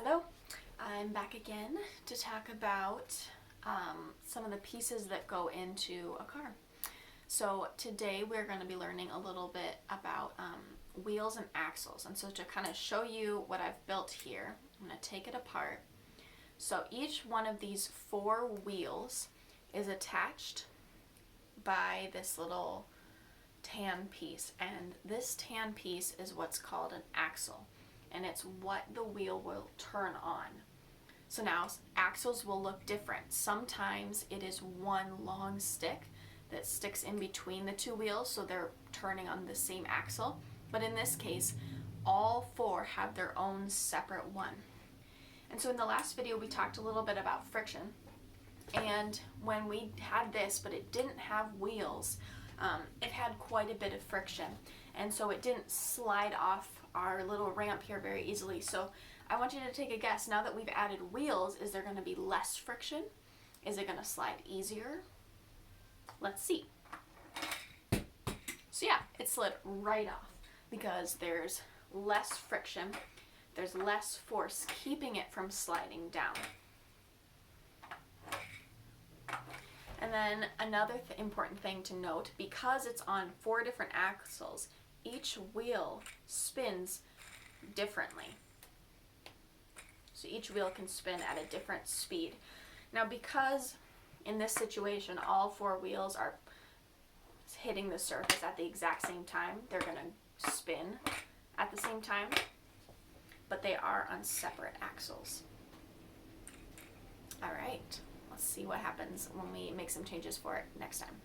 Hello, I'm back again to talk about some of the pieces that go into a car. So today we're going to be learning a little bit about wheels and axles. And so to kind of show you what I've built here, I'm going to take it apart. So each one of these 4 wheels is attached by this little tan piece, and this tan piece is what's called an axle, and it's what the wheel will turn on. So now axles will look different. Sometimes it is one long stick that sticks in between the 2 wheels, so they're turning on the same axle. But in this case, all 4 have their own separate one. And so in the last video we talked a little bit about friction, and when we had this but it didn't have wheels, it had quite a bit of friction, and so it didn't slide off our little ramp here very easily. So I want you to take a guess. Now that we've added wheels, is there going to be less friction? Is it going to slide easier? Let's see. So yeah, it slid right off because there's less friction. There's less force keeping it from sliding down. And then another important thing to note, because it's on 4 different axles, each wheel spins differently. So each wheel can spin at a different speed. Now because in this situation all 4 wheels are hitting the surface at the exact same time, they're going to spin at the same time, but they are on separate axles. All right. Let's see what happens when we make some changes for it next time.